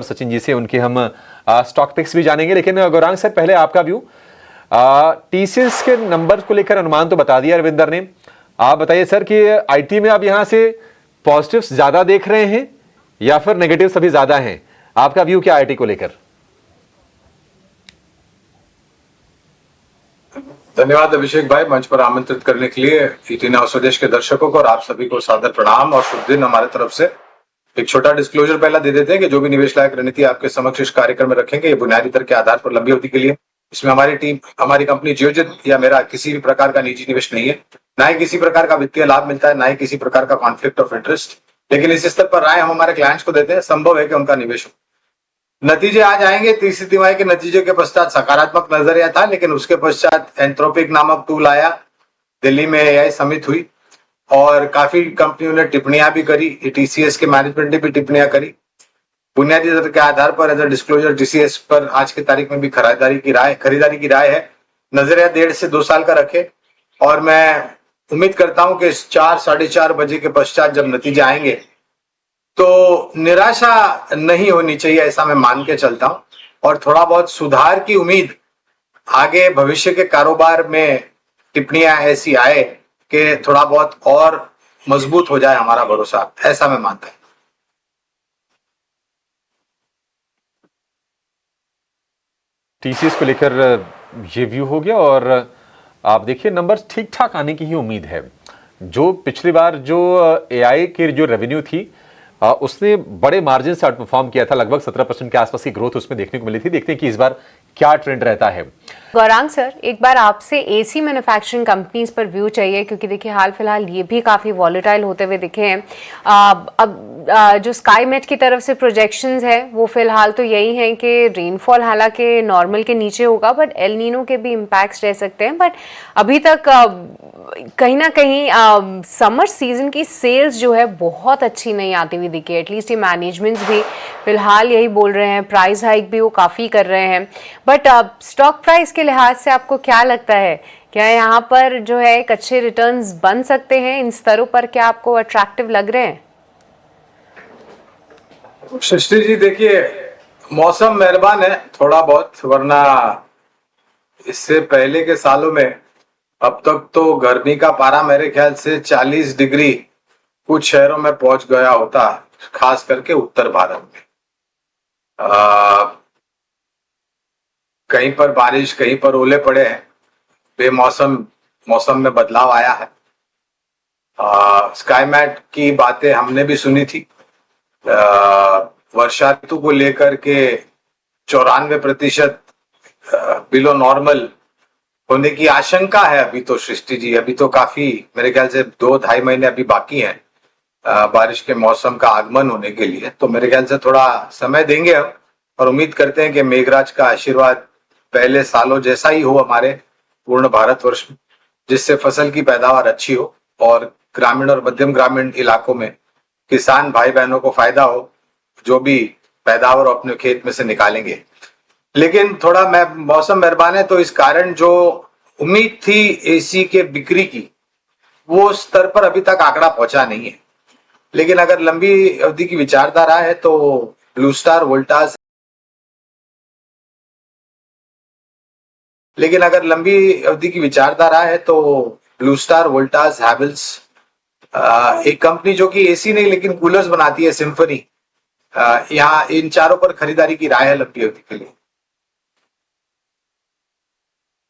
सचिन जी से उनके हम स्टॉक पिक्स भी जानेंगे, लेकिन गौरांग सर पहले आपका व्यू टीसीएस के नंबर को लेकर अनुमान तो बता दिया रविंदर ने। आप बताइए सर कि आईटी में आप यहां से पॉजिटिव्स ज्यादा देख रहे हैं या फिर नेगेटिव्स अभी ज्यादा हैं? आपका व्यू क्या आईटी को लेकर? धन्यवाद अभिषेक भाई, मंच पर आमंत्रित करने के लिए। ईटी नाउ स्वदेश के दर्शकों को और आप सभी को सादर प्रणाम और शुभ दिन हमारे तरफ से। एक छोटा डिस्क्लोजर पहला दे देते हैं कि जो भी निवेश लायक रणनीति आपके समक्ष इस कार्यक्रम में रखेंगे, ये बुनियादी दर के आधार पर लंबी अवधि के लिए। इसमें हमारी टीम, हमारी कंपनी जियोजित या मेरा किसी भी प्रकार का निजी निवेश नहीं है, ना ही किसी प्रकार का वित्तीय लाभ मिलता है, ना ही किसी प्रकार का कॉन्फ्लिक्ट ऑफ इंटरेस्ट। लेकिन इस स्तर पर राय हम हमारे क्लाइंट्स को देते हैं, संभव है कि उनका निवेश हो। नतीजे आज आएंगे। तीसरी तिमाही के नतीजे के पश्चात सकारात्मक नजरिया था, लेकिन उसके पश्चात एंथ्रोपिक नामक टूल आया, दिल्ली में एआई समिट हुई और काफी कंपनियों ने टिप्पणियां भी करी। टीसीएस के मैनेजमेंट ने भी टिप्पणियां करी। बुनियादी दर के आधार पर एज अ डिस्क्लोजर टीसीएस पर आज की तारीख में भी खरीदारी की राय है। नजरिया 1.5 से 2 साल का रखे और मैं उम्मीद करता हूं कि 4 साढ़े 4 बजे के पश्चात जब नतीजे आएंगे तो निराशा नहीं होनी चाहिए, ऐसा मैं मान के चलता हूं। और थोड़ा बहुत सुधार की उम्मीद, आगे भविष्य के कारोबार में टिप्पणियां ऐसी आए कि थोड़ा बहुत और मजबूत हो जाए हमारा भरोसा, ऐसा मैं मानता हूं। टीसीएस को लेकर ये व्यू हो गया और आप देखिए नंबर्स ठीक ठाक आने की ही उम्मीद है। जो पिछली बार जो एआई की जो रेवेन्यू थी उसने बड़े मार्जिन से आउट परफॉर्म किया था, लगभग 17% के आसपास की ग्रोथ उसमें देखने को मिली थी। देखते हैं कि इस बार क्या ट्रेंड रहता है। गौरांग सर, एक बार आपसे एसी मैन्युफैक्चरिंग कंपनीज पर व्यू चाहिए, क्योंकि देखिए हाल फिलहाल ये भी काफ़ी वॉलेटाइल होते हुए दिखे हैं। अब जो स्काईमेट की तरफ से प्रोजेक्शंस है वो फिलहाल तो यही है कि रेनफॉल हालांकि नॉर्मल के नीचे होगा, बट एल नीनो के भी इम्पैक्ट्स रह सकते हैं। बट अभी तक कहीं ना कहीं समर सीजन की सेल्स जो है बहुत अच्छी नहीं आती हुई दिखी। एटलीस्ट ये मैनेजमेंट्स भी फिलहाल यही बोल रहे हैं, प्राइस हाइक भी वो काफ़ी कर रहे हैं। बट स्टॉक प्राइस के लिहाज से आपको क्या लगता है, क्या यहाँ पर जो है एक अच्छे रिटर्न्स बन सकते हैं? इन स्तरों पर क्या आपको अट्रैक्टिव लग रहे हैं? सृष्टि जी, देखिए मौसम मेहरबान है थोड़ा बहुत, वरना इससे पहले के सालों में अब तक तो गर्मी का पारा मेरे ख्याल से 40 डिग्री कुछ शहरों में पहुंच गया होता, खास करके उत्तर भारत में। कहीं पर बारिश, कहीं पर ओले पड़े हैं, मौसम में बदलाव आया है। स्काईमैट की बातें हमने भी सुनी थी। वर्षा ऋतु को लेकर के 94% बिलो नॉर्मल होने की आशंका है अभी तो। सृष्टि जी, अभी तो काफी, मेरे ख्याल से 2-2.5 महीने अभी बाकी हैं बारिश के मौसम का आगमन होने के लिए। तो मेरे ख्याल से थोड़ा समय देंगे हम और उम्मीद करते हैं कि मेघराज का आशीर्वाद पहले सालों जैसा ही हो हमारे पूर्ण भारतवर्ष में, जिससे फसल की पैदावार अच्छी हो और ग्रामीण और मध्यम ग्रामीण इलाकों में किसान भाई बहनों को फायदा हो, जो भी पैदावार अपने खेत में से निकालेंगे। लेकिन थोड़ा मौसम मेहरबान है, तो इस कारण जो उम्मीद थी एसी के बिक्री की, वो स्तर पर अभी तक आंकड़ा पहुंचा नहीं है। लेकिन अगर लंबी अवधि की विचारधारा है तो ब्लू स्टार, वोल्टास, हैवेल्स, एक कंपनी जो कि एसी नहीं लेकिन कूलर्स बनाती है, सिम्फनी, यहाँ इन चारों पर खरीदारी की राय है लंबी अवधि के लिए।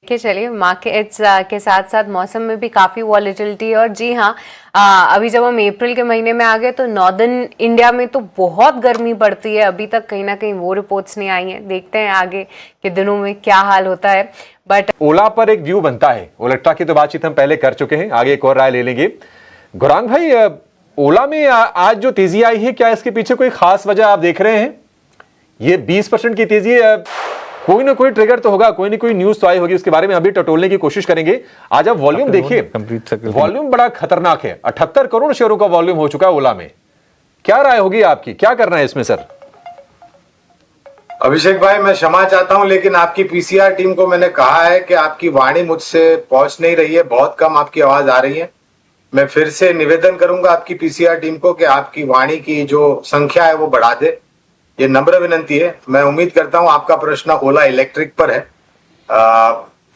चलिए, मार्केट्स के साथ साथ मौसम में भी काफ़ी वॉलेटिलिटी। और जी हाँ, अभी जब हम अप्रैल के महीने में आ गए तो नॉर्दर्न इंडिया में तो बहुत गर्मी पड़ती है। अभी तक कहीं ना कहीं वो रिपोर्ट्स नहीं आई हैं, देखते हैं आगे के दिनों में क्या हाल होता है। बट ओला पर एक व्यू बनता है। ओलेक्ट्रा की तो बातचीत हम पहले कर चुके हैं, आगे एक और राय ले लेंगे। गौरांग भाई, ओला में आज जो तेजी आई है, क्या इसके पीछे कोई खास वजह आप देख रहे हैं? ये 20% की तेजी, कोई ना कोई ट्रिगर तो होगा, कोई ना कोई न्यूज तो आई होगी, उसके बारे में अभी टटोलने की कोशिश करेंगे। आज आप वॉल्यूम देखिए, वॉल्यूम बड़ा खतरनाक है। 78 करोड़ शेयरों का वॉल्यूम हो चुका है ओला में। क्या राय होगी आपकी, क्या करना है इसमें सर? अभिषेक भाई, मैं क्षमा चाहता हूं, लेकिन आपकी पीसीआर टीम को मैंने कहा है कि आपकी वाणी मुझसे पहुंच नहीं रही है, बहुत कम आपकी आवाज आ रही है। मैं फिर से निवेदन करूंगा आपकी पीसीआर टीम को कि आपकी वाणी की जो संख्या है वो बढ़ा दे, ये नम्र विनंती है। मैं उम्मीद करता हूं आपका प्रश्न ओला इलेक्ट्रिक पर है।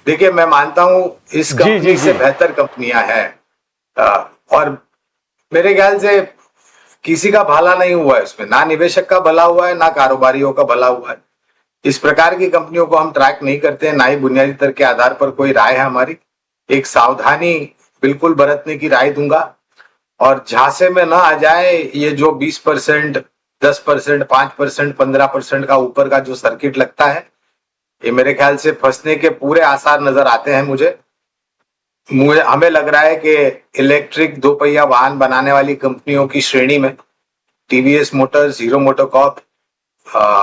देखिए, मैं मानता हूं इस कंपनी से बेहतर कंपनियां हैं, और मेरे ख्याल से किसी का भला नहीं हुआ है इसमें, ना निवेशक का भला हुआ है, ना कारोबारियों का भला हुआ है। इस प्रकार की कंपनियों को हम ट्रैक नहीं करते हैं, ना ही बुनियादी तर्क के आधार पर कोई राय है हमारी। एक सावधानी बिल्कुल बरतने की राय दूंगा, और झांसे में ना आ जाए ये जो 20%, 10%, 5%, 15% का ऊपर का जो सर्किट लगता है, ये मेरे ख्याल से फंसने के पूरे आसार नजर आते हैं। मुझे हमें लग रहा है कि इलेक्ट्रिक 2 पहिया वाहन बनाने वाली कंपनियों की श्रेणी में TVS Motors, hero MotoCorp,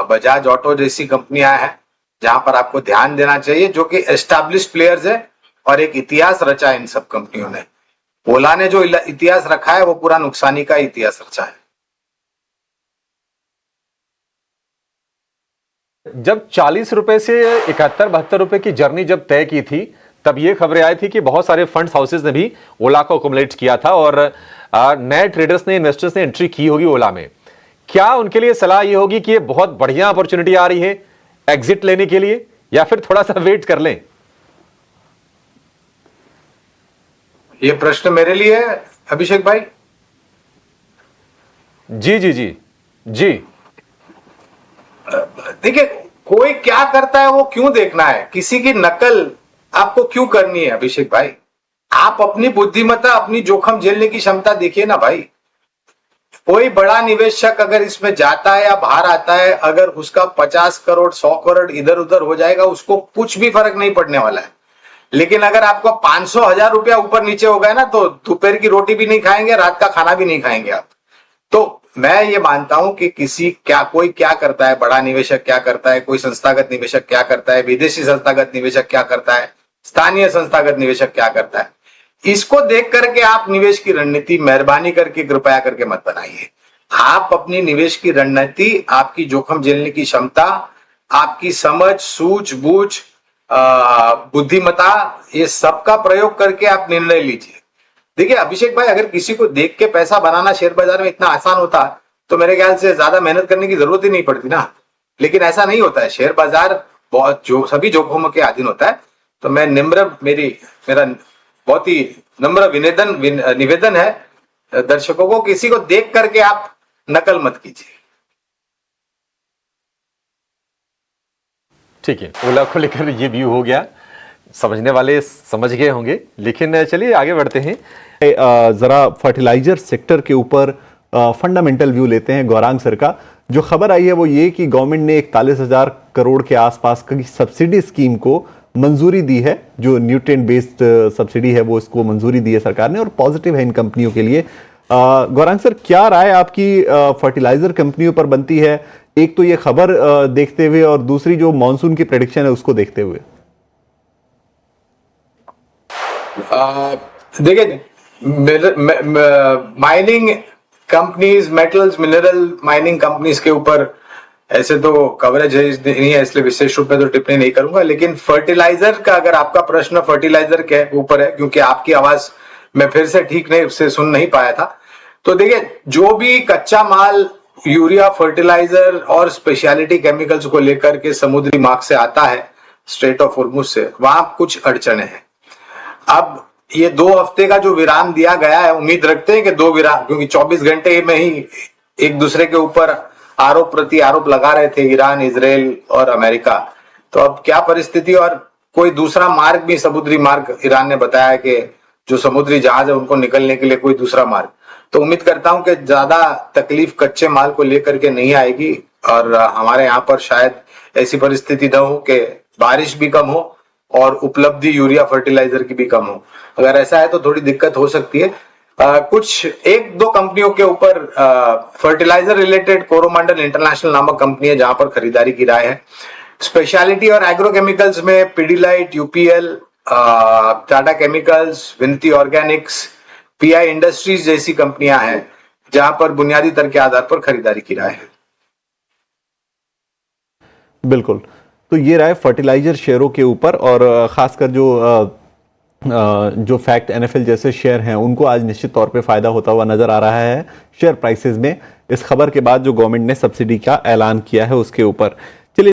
Bajaj auto जैसी कंपनियां हैं जहां पर आपको ध्यान देना चाहिए, जो कि एस्टैब्लिश्ड प्लेयर्स है और एक इतिहास रचा है इन सब कंपनियों ने। ओला ने जो इतिहास रखा है वो पूरा नुकसानी का इतिहास रचा है। जब 40 रुपए से 71-72 रुपए की जर्नी जब तय की थी, तब ये खबरें आई थी कि बहुत सारे फंड्स हाउसेस ने भी ओला को अकोमोडेट किया था और नए ट्रेडर्स ने, इन्वेस्टर्स ने एंट्री की होगी ओला में। क्या उनके लिए सलाह ये होगी कि ये बहुत बढ़िया अपॉर्चुनिटी आ रही है एग्जिट लेने के लिए, या फिर थोड़ा सा वेट कर लें? ये प्रश्न मेरे लिए है अभिषेक भाई? जी जी जी जी। देखिए, कोई क्या करता है वो क्यों देखना है? किसी की नकल आपको क्यों करनी है अभिषेक भाई? आप अपनी बुद्धिमत्ता, अपनी जोखिम झेलने की क्षमता देखिए ना भाई। कोई बड़ा निवेशक अगर इसमें जाता है या बाहर आता है, अगर उसका 50 करोड़ 100 करोड़ इधर उधर हो जाएगा, उसको कुछ भी फर्क नहीं पड़ने वाला है। लेकिन अगर आपको 500,000 रुपया ऊपर नीचे हो गया ना, तो दोपहर की रोटी भी नहीं खाएंगे, रात का खाना भी नहीं खाएंगे आप। तो मैं ये मानता हूं कि कोई क्या करता है, बड़ा निवेशक क्या करता है, कोई संस्थागत निवेशक क्या करता है, विदेशी संस्थागत निवेशक क्या करता है, स्थानीय संस्थागत निवेशक क्या करता है, इसको देख करके आप निवेश की रणनीति मेहरबानी करके कृपया करके मत बनाइए। आप अपनी निवेश की रणनीति, आपकी जोखिम झेलने की क्षमता, आपकी समझ, सूझबूझ, बुद्धिमत्ता, ये सबका प्रयोग करके आप निर्णय लीजिए। देखिए अभिषेक भाई, अगर किसी को देख के पैसा बनाना शेयर बाजार में इतना आसान होता तो मेरे ख्याल से ज्यादा मेहनत करने की जरूरत ही नहीं पड़ती ना। लेकिन ऐसा नहीं होता है। शेयर बाजार सभी जोखिमों के अधीन होता है। तो मैं मेरा बहुत ही नम्र निवेदन है दर्शकों को, किसी को देख करके आप नकल मत कीजिए। ठीक है, ओला को लेकर ये व्यू हो गया, समझने वाले समझ गए होंगे। लेकिन चलिए आगे बढ़ते हैं। जरा फर्टिलाइजर सेक्टर के ऊपर फंडामेंटल व्यू लेते हैं गौरांग सर का। जो खबर आई है वो ये कि गवर्नमेंट ने 41,000 करोड़ के आसपास की सब्सिडी स्कीम को मंजूरी दी है। जो न्यूट्रिएंट बेस्ड सब्सिडी है वो इसको मंजूरी दी है सरकार ने, और पॉजिटिव है इन कंपनियों के लिए। गौरांग सर, क्या राय आपकी फर्टिलाइजर कंपनियों पर बनती है, एक तो ये खबर देखते हुए और दूसरी जो मॉनसून की प्रेडिक्शन है उसको देखते हुए? देखिए, mining companies, metals, mineral mining companies के ऊपर ऐसे तो कवरेज नहीं है, इसलिए विशेष रूप में तो टिप्पणी नहीं करूंगा। लेकिन फर्टिलाइजर का, अगर आपका प्रश्न फर्टिलाइजर के ऊपर है, क्योंकि आपकी आवाज मैं फिर से ठीक नहीं से सुन नहीं पाया था, तो देखिए, जो भी कच्चा माल यूरिया, फर्टिलाइजर और स्पेशलिटी केमिकल्स को लेकर के समुद्री मार्ग से आता है, स्ट्रेट ऑफ होर्मुज से, वहां कुछ अड़चने हैं। अब ये 2 हफ्ते का जो विराम दिया गया है, उम्मीद रखते हैं कि 2 विराम, क्योंकि 24 घंटे में ही एक दूसरे के ऊपर आरोप प्रति आरोप लगा रहे थे ईरान, इजराइल और अमेरिका। तो अब क्या परिस्थिति, और कोई दूसरा मार्ग भी, समुद्री मार्ग, ईरान ने बताया कि जो समुद्री जहाज है उनको निकलने के लिए कोई दूसरा मार्ग। तो उम्मीद करता हूं कि ज्यादा तकलीफ कच्चे माल को लेकर के नहीं आएगी, और हमारे यहाँ पर शायद ऐसी परिस्थिति न हो कि बारिश भी कम हो और उपलब्धि यूरिया फर्टिलाइजर की भी कम हो। अगर ऐसा है तो थोड़ी दिक्कत हो सकती है। कुछ 1-2 कंपनियों के ऊपर फर्टिलाइजर रिलेटेड कोरोमंडल इंटरनेशनल नामक कंपनी है जहां पर खरीदारी की राय है। स्पेशलिटी और एग्रोकेमिकल्स में पीडीलाइट, यूपीएल, टाटा केमिकल्स, विनती ऑर्गेनिक्स, पीआई इंडस्ट्रीज जैसी कंपनियां हैं जहां पर बुनियादी दर के आधार पर खरीदारी की राय है। बिल्कुल, तो ये रहा फर्टिलाइजर शेयरों के ऊपर, और खासकर जो फैक्ट एनएफएल जैसे शेयर हैं उनको आज निश्चित तौर पे फायदा होता हुआ नजर आ रहा है शेयर प्राइसेस में। इस खबर के बाद जो गवर्नमेंट ने सब्सिडी का ऐलान किया है उसके ऊपर।